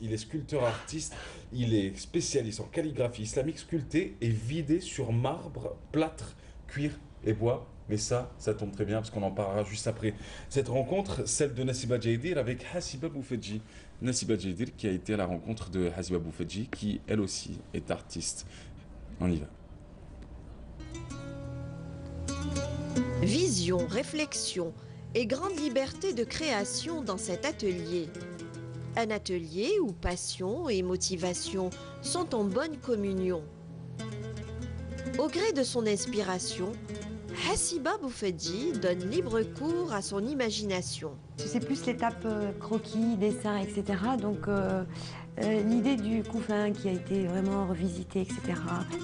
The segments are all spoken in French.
Il est sculpteur artiste, il est spécialiste en calligraphie islamique sculptée et vidée sur marbre, plâtre, cuir et bois. Mais ça tombe très bien parce qu'on en parlera juste après cette rencontre, celle de Nassiba Djaidir avec Hassiba Boufedji. Nassiba Djaidir qui a été à la rencontre de Hassiba Boufedji qui elle aussi est artiste. On y va. Vision, réflexion et grande liberté de création dans cet atelier. Un atelier où passion et motivation sont en bonne communion. Au gré de son inspiration, Hassiba Boufedji donne libre cours à son imagination. C'est plus l'étape croquis, dessin, etc. Donc l'idée du couffin qui a été vraiment revisité, etc.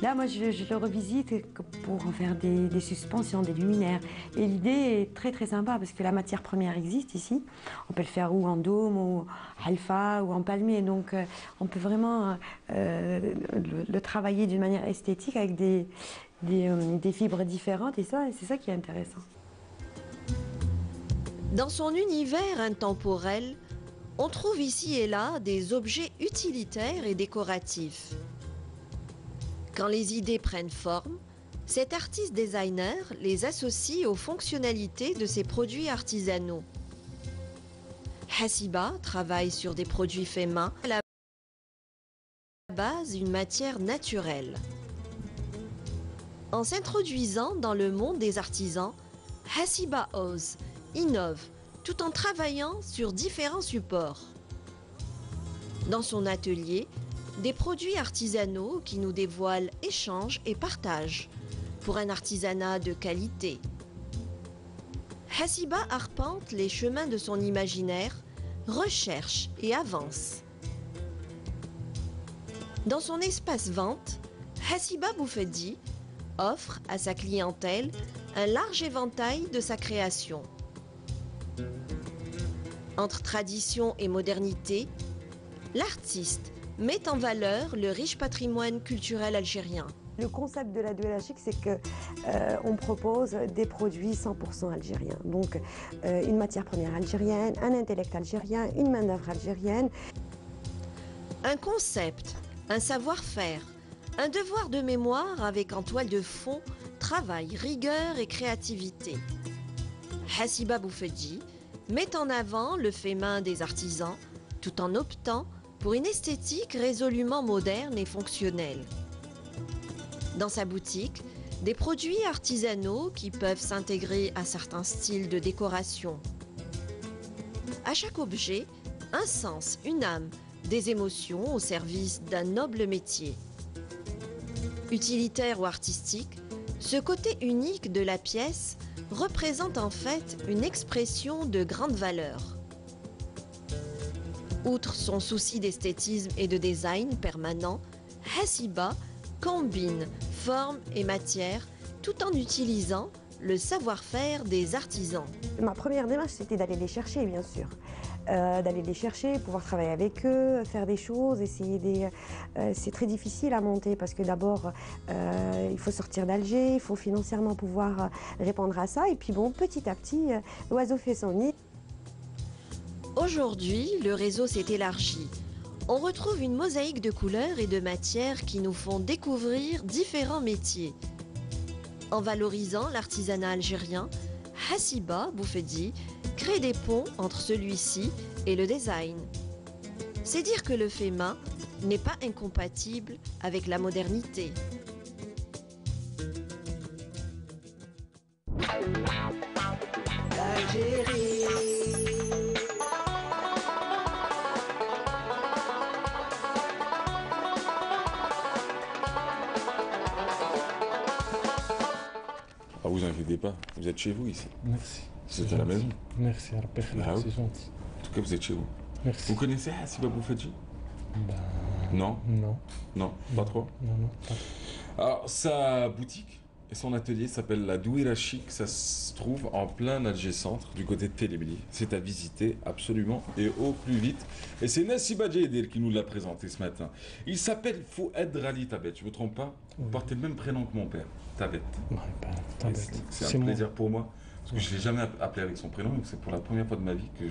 Là, moi, je le revisite pour en faire des suspensions, des luminaires. Et l'idée est très très sympa parce que la matière première existe ici. On peut le faire ou en dôme, ou alpha, ou en palmier. Donc on peut vraiment le travailler d'une manière esthétique avec des fibres différentes. Et ça, c'est ça qui est intéressant. Dans son univers intemporel, on trouve ici et là des objets utilitaires et décoratifs. Quand les idées prennent forme, cet artiste designer les associe aux fonctionnalités de ses produits artisanaux. Hassiba travaille sur des produits faits main, à la base une matière naturelle. En s'introduisant dans le monde des artisans, Hassiba ose, innove, tout en travaillant sur différents supports. Dans son atelier, des produits artisanaux qui nous dévoilent échange et partage pour un artisanat de qualité. Hassiba arpente les chemins de son imaginaire, recherche et avance. Dans son espace vente, Hassiba Boufedji offre à sa clientèle un large éventail de sa création. Entre tradition et modernité, l'artiste met en valeur le riche patrimoine culturel algérien. Le concept de la Douala Chic, c'est qu'on propose des produits 100% algériens. Donc une matière première algérienne, un intellect algérien, une main-d'œuvre algérienne. Un concept, un savoir-faire, un devoir de mémoire avec en toile de fond travail, rigueur et créativité. Hassiba Boufedji met en avant le fait main des artisans tout en optant pour une esthétique résolument moderne et fonctionnelle. Dans sa boutique, des produits artisanaux qui peuvent s'intégrer à certains styles de décoration. À chaque objet, un sens, une âme, des émotions au service d'un noble métier. Utilitaire ou artistique, ce côté unique de la pièce représente en fait une expression de grande valeur. Outre son souci d'esthétisme et de design permanent, Hassiba combine forme et matière tout en utilisant le savoir-faire des artisans. Ma première démarche, c'était d'aller les chercher, bien sûr. D'aller les chercher, pouvoir travailler avec eux, faire des choses, essayer des... c'est très difficile à monter parce que d'abord, il faut sortir d'Alger, il faut financièrement pouvoir répondre à ça. Et puis bon, petit à petit, l'oiseau fait son nid. Aujourd'hui, le réseau s'est élargi. On retrouve une mosaïque de couleurs et de matières qui nous font découvrir différents métiers. En valorisant l'artisanat algérien, Hassiba Boufedji crée des ponts entre celui-ci et le design. C'est dire que le fait main n'est pas incompatible avec la modernité. L'Algérie. Ah, vous inquiétez pas, vous êtes chez vous ici. Merci. C'est à la maison. Merci, Rabbi Khalil, Ah oui. c'est gentil. En tout cas, vous êtes chez vous. Merci. Vous connaissez Hassiba Boufedji? Ben, Non? non. Non, pas trop. Non, pas Alors, sa boutique et son atelier s'appelle la Douira Chic. Ça se trouve en plein Alger Centre, du côté de Télébili. C'est à visiter absolument et au plus vite. Et c'est Nassiba Djaidir qui nous l'a présenté ce matin. Il s'appelle Fouad Rali Tabet, je ne me trompe pas? Vous portez le même prénom que mon père, Tabet. Non, ben, t'embête. C'est un plaisir pour moi Parce que je ne l'ai jamais appelé avec son prénom, donc c'est pour la première fois de ma vie que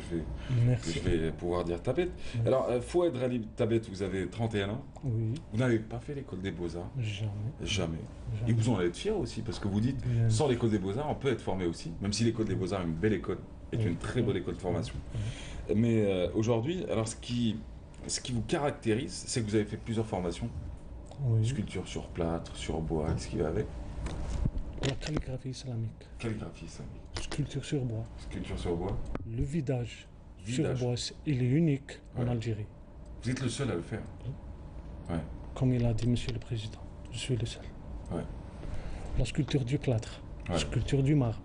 Merci. je vais pouvoir dire Tabet. Alors, Fouad Rali Tabet, vous avez 31 ans. Oui, Vous n'avez pas fait l'école des Beaux-Arts. jamais. Jamais. Et jamais. vous en êtes fier aussi, parce que vous dites, Bien sans l'école des Beaux-Arts, on peut être formé aussi, même si l'école des Beaux-Arts est une belle école, est Oui. une très bonne école de formation. Oui. Mais aujourd'hui, alors ce qui vous caractérise, c'est que vous avez fait plusieurs formations, Oui. sculpture sur plâtre, sur bois, ce qui va avec, La calligraphie islamique, calligraphie islamique, sculpture sur bois. sculpture sur bois. Le vidage, Vidage. sur bois, il est unique en Ouais. Algérie. Vous êtes le seul à le faire. Comme il a dit Monsieur le Président, je suis le seul. Ouais. La sculpture du plâtre, Ouais. sculpture du marbre,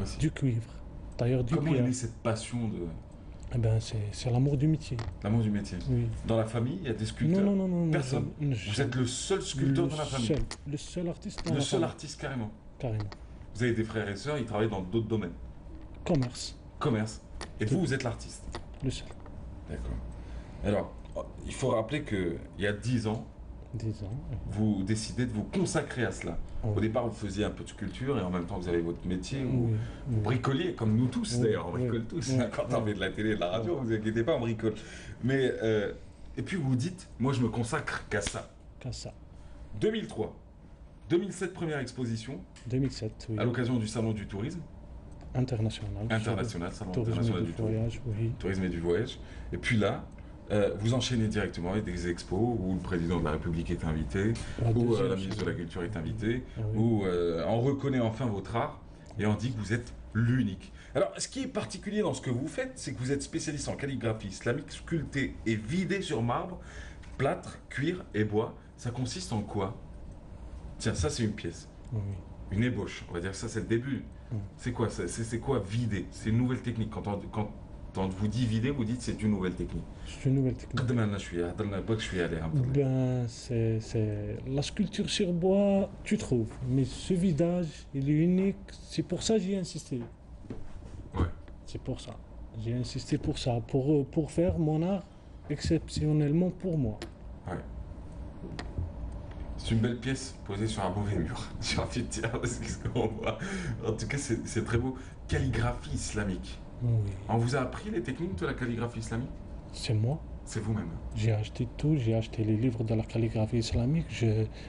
Aussi. du cuivre, d'ailleurs du Comment est pierre. née cette passion de Eh ben, c'est l'amour du métier. l'amour du métier? Oui. Dans la famille, il y a des sculpteurs. Non, non, non, non. Personne. non, Vous êtes le seul sculpteur dans la famille. Le seul artiste dans Le la seul famille. artiste carrément. Carrément. Vous avez des frères et sœurs, ils travaillent dans d'autres domaines. Commerce, Commerce. Et vous êtes l'artiste. le seul. D'accord. Alors, il faut rappeler qu'il y a 10 ans, 10 ans. vous décidez de vous consacrer à cela. Oui. Au départ, vous faisiez un peu de sculpture et en même temps, vous avez votre métier. Vous Oui. bricoliez, comme nous tous Oui, d'ailleurs, on oui, bricole tous. oui, Quand on oui. fait de la télé et de la radio, vous inquiétez pas, on bricole. Mais, et puis vous vous dites, moi je me consacre qu'à ça. Qu'à ça. 2003, 2007, première exposition, 2007, oui. à l'occasion du Salon du Tourisme, International. international, Salon Tourisme international et du du tourisme. voyage, oui. Tourisme et du voyage. Et puis là, vous enchaînez directement avec des expos où le président de la République est invité, La où deuxième, la ministre de la Culture est invitée, Ah oui. où on reconnaît enfin votre art et on dit que vous êtes l'unique. Alors, ce qui est particulier dans ce que vous faites, c'est que vous êtes spécialiste en calligraphie islamique sculptée et vidée sur marbre, plâtre, cuir et bois. Ça consiste en quoi? Tiens, ça c'est une pièce, Oui. une ébauche. On va dire que ça c'est le début. Mm. C'est quoi ça? C'est quoi vider? C'est une nouvelle technique. Quand on vous dit vider, vous dites c'est une nouvelle technique. C'est une nouvelle technique. Je suis allé un peu. Ben, c'est la sculpture sur bois, tu trouves. Mais ce vidage, il est unique. C'est pour ça que j'ai insisté. Ouais. C'est pour ça. J'ai insisté pour ça. Pour faire mon art exceptionnellement pour moi. Ouais. C'est une belle pièce posée sur un mauvais mur. J'ai envie de dire, c'est ce qu'on voit. En tout cas, c'est très beau. Calligraphie islamique. Oui. On vous a appris les techniques de la calligraphie islamique? C'est moi. C'est vous-même. J'ai acheté tout. J'ai acheté les livres de la calligraphie islamique.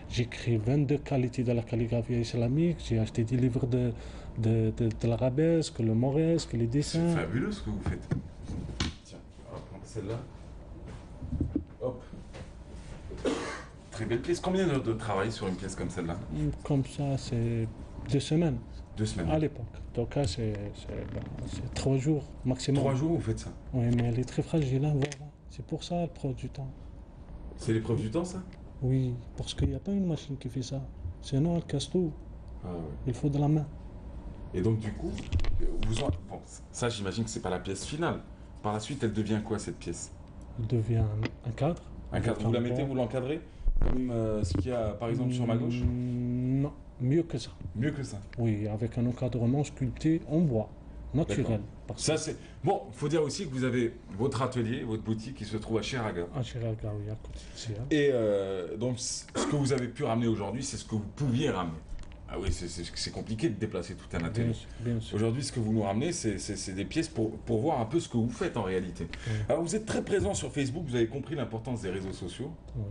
J'écris 22 qualités de la calligraphie islamique. J'ai acheté des livres de l'arabesque, le mauresque, les C'est dessins. fabuleux ce que vous faites. Tiens, on va prendre celle-là. Hop. Très belle pièce. Combien d'heures de travail sur une pièce comme celle-là? Comme ça, c'est 2 semaines 2 semaines. à l'époque. Donc là, c'est 3 jours maximum. 3 jours, vous faites ça. Oui, mais elle est très fragile, hein, voilà. C'est pour ça elle prend du temps. C'est l'épreuve du temps, ça? Oui, parce qu'il n'y a pas une machine qui fait ça. Sinon, elle casse tout. Ah ouais. Il faut de la main. Et donc, du coup, bon, ça, j'imagine que c'est pas la pièce finale. Par la suite, elle devient quoi, cette pièce? Elle devient un cadre. Un cadre. Vous la mettez, vous l'encadrez? Comme ce qu'il y a, par exemple, sur ma gauche? Non, mieux que ça. Mieux que ça. Oui, avec un encadrement sculpté en bois, naturel. D'accord. Parce Ça, c'est... Bon, il faut dire aussi que vous avez votre atelier, votre boutique qui se trouve à Chiraga. que à Chiraga, oui, à côté d'ici, hein. Et donc, ce que vous avez pu ramener aujourd'hui, c'est ce que vous pouviez ramener. Ah oui, c'est compliqué de déplacer tout un atelier. Bien sûr, bien sûr. Aujourd'hui, ce que vous nous ramenez, c'est des pièces pour voir un peu ce que vous faites en réalité. Oui. Alors, vous êtes très présent sur Facebook, vous avez compris l'importance des réseaux sociaux. Oui,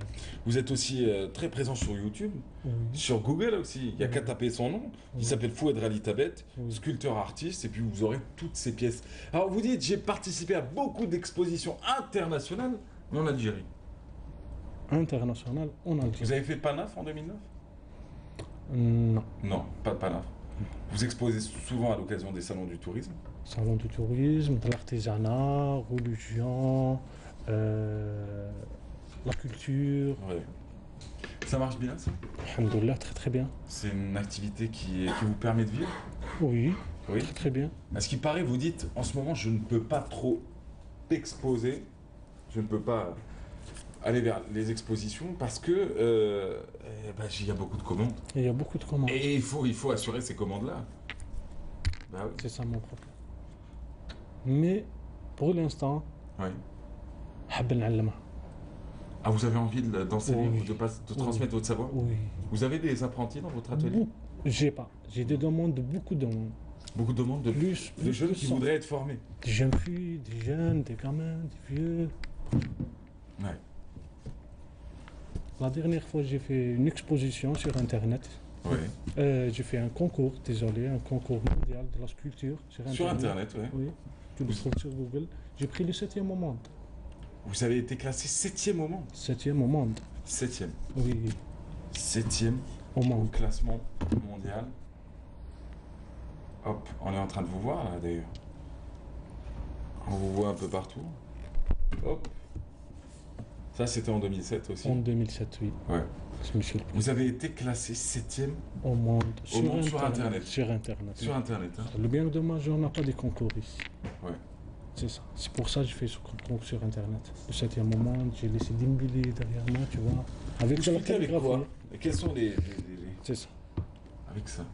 Vous êtes aussi très présent sur YouTube, oui, sur Google aussi. Il n'y a qu'à taper son nom. Il Oui. s'appelle Fouad Rali Tabet, Oui. sculpteur artiste, et puis vous aurez toutes ces pièces. Alors, vous dites, j'ai participé à beaucoup d'expositions internationales en Algérie. international en Algérie. Vous avez fait Panaf en 2009? Non. Non, pas de Panaf. Vous exposez souvent à l'occasion des salons du tourisme. Salon du tourisme, de l'artisanat, religion, la culture. Ouais. Ça marche bien, ça? Alhamdoulilah, très très bien. C'est une activité qui vous permet de vivre? Oui, Oui. très très bien. À ce qui paraît, vous dites, en ce moment, je ne peux pas trop exposer, je ne peux pas aller vers les expositions parce que il y a beaucoup de commandes. Et il y a beaucoup de commandes. Et il faut assurer ces commandes-là. Bah oui. C'est ça mon problème. Mais pour l'instant, Ouais. حاب نعلمها. Ah, vous avez envie d'enseigner, Oui. de transmettre votre savoir? Oui. Vous avez des apprentis dans votre atelier? J'ai pas. J'ai des demandes, beaucoup de demandes. Beaucoup de demandes de jeunes qui 100. voudraient être formés. Des jeunes filles, des jeunes, des gamins, des vieux. Ouais. La dernière fois, j'ai fait une exposition sur Internet. Ouais. J'ai fait un concours, désolé, un concours mondial de la sculpture sur Internet. Sur Internet, ouais. Oui, tu le trouves sur Google. J'ai pris le 7e au monde. Vous avez été classé 7e au monde. 7e au monde. 7e. Oui, 7e au au monde. classement mondial. Hop, on est en train de vous voir là d'ailleurs. On vous voit un peu partout. Hop. Ça c'était en 2007 aussi. En 2007, oui. Ouais. Je me suis Vous avez été classé 7e au monde. monde sur Internet. Sur Internet. sur oui. Internet. Hein. Le bien dommage, on n'a pas des concours ici. Ouais. C'est ça. C'est pour ça que j'ai fait ce concours sur Internet. Le 7e au monde, j'ai laissé Dembélé derrière moi, tu vois. Avec Vous de la sculptez avec calligraphie. quoi? Et quels sont les... C'est ça. Avec ça.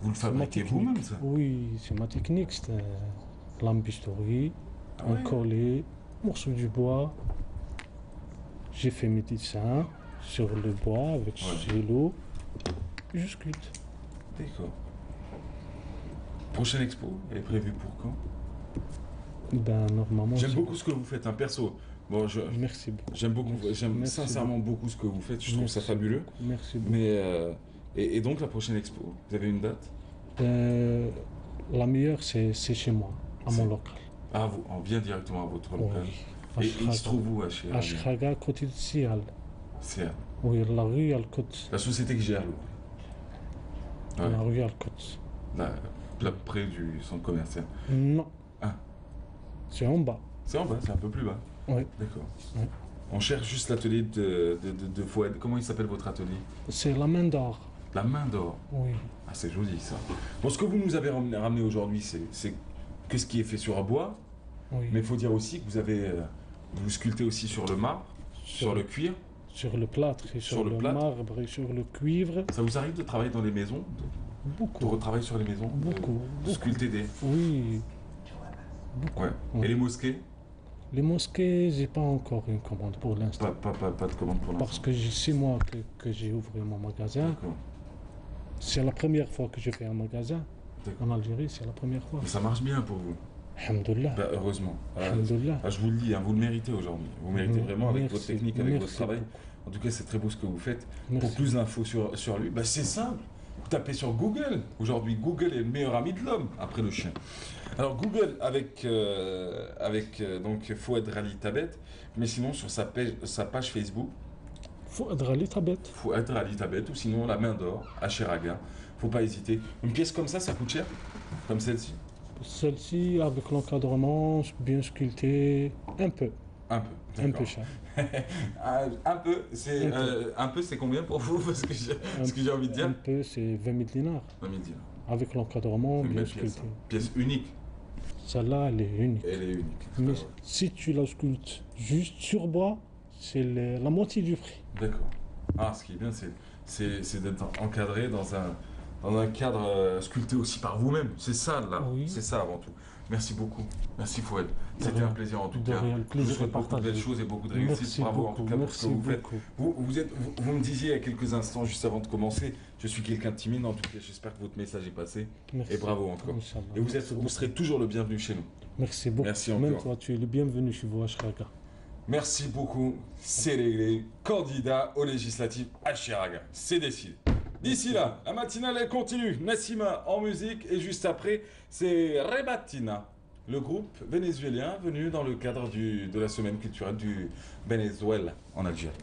Vous le C'est ma fabriquez technique. vous-même ça? Oui, c'est ma technique. C'est lambistorie, Ah un ouais? collet, morceau du bois. J'ai fait mes dessins sur le bois avec Ouais. gélo. Je sculpte. D'accord. Prochaine expo, elle est prévue pour quand? Ben, normalement. J'aime c'est- beaucoup ce que vous faites, un perso. Bon, Merci beaucoup. j'aime beaucoup, j'aime Merci sincèrement beaucoup ce que vous faites. Je trouve ça Merci fabuleux. beaucoup. Merci beaucoup. Mais et donc la prochaine expo, vous avez une date? La meilleure, c'est chez moi, à mon C'est- local. Ah, on vient directement à votre local. Oui. Et il se trouve où à chez À Chraga, à côté de Sial. C'est Oui, la rue Al-Quds. la société que gère le. La rue Al-Quds. Là, près du centre commercial. Non. Ah. C'est en bas. C'est en bas, c'est un peu plus bas. Oui. D'accord. Ouais. On cherche juste l'atelier de Fouad. Comment il s'appelle votre atelier? C'est la main d'or. La main d'or. Oui. Ah, c'est joli ça. Bon, ce que vous nous avez ramené aujourd'hui, c'est que ce qui est fait sur un bois, Oui. mais il faut dire aussi que vous sculptez aussi sur le marbre, sur le cuir. Sur le plâtre et Sur sur, le le plâtre. marbre et sur le cuivre. Ça vous arrive de travailler dans les maisons, de Beaucoup. retravailler sur les maisons, Beaucoup. de sculpter des. Oui. Ouais. Ouais. Et les mosquées? Les mosquées, j'ai pas encore une commande pour l'instant. Pas de commande pour l'instant. Parce que j'ai 6 mois que j'ai ouvert mon magasin. D'accord. C'est la première fois que je fais un magasin. D'accord. En Algérie, c'est la première fois. Mais ça marche bien pour vous. Alhamdulillah. Bah, heureusement. Alhamdulillah. Je vous le dis, hein, vous le méritez aujourd'hui. Vous méritez vraiment avec Merci, votre technique, avec votre merci travail. beaucoup. En tout cas, c'est très beau ce que vous faites. Merci. Pour plus d'infos sur lui, bah, c'est simple. Vous tapez sur Google. Aujourd'hui, Google est le meilleur ami de l'homme, après le chien. Alors, Google avec donc Fouad Rali Tabet, mais sinon sur sa page Facebook, Fouad Rali Tabet. Fouad Rali Tabet, ou sinon La Main d'Or, à Cheraga. Faut pas hésiter. Une pièce comme ça coûte cher? Comme celle-ci? Celle-ci, avec l'encadrement, bien sculpté, un peu. Un peu. Un d'accord. peu cher. Un peu, c'est combien pour vous? Parce que j'ai envie de dire. Un peu, c'est 20 000 dinars. 20 000 dirhams. Avec l'encadrement, C'est une bien belle pièce. sculpté. Pièce unique. Celle-là, elle est unique. Elle est unique. Mais Ah ouais. si tu la sculptes juste sur bois, c'est la moitié du prix. D'accord. Ah, ce qui est bien, c'est d'être encadré dans un cadre sculpté aussi par vous-même. C'est ça, là. Oui. C'est ça, avant tout. Merci beaucoup. Merci, Fouad. C'était rien. un plaisir, en tout De cas. rien, le Je vous plaisir souhaite est beaucoup de partagé. belles choses et beaucoup de réussite. Merci Bravo, en beaucoup, tout cas, pour ce que merci vous faites. beaucoup. Vous me disiez il y a quelques instants, juste avant de commencer, je suis quelqu'un de timide. En tout cas, j'espère que votre message est passé. Merci. Et bravo, encore. Inch'Allah. Et vous Merci serez toujours le bienvenu chez nous. Merci beaucoup. Merci Même encore. toi, tu es le bienvenu chez vous à Chraga. Merci beaucoup. C'est réglé. Candidat aux législatives à Chiraga. C'est décidé. D'ici là, la matinale elle continue. Nassima en musique et juste après, c'est Rebatina, le groupe vénézuélien venu dans le cadre de la semaine culturelle du Venezuela en Algérie.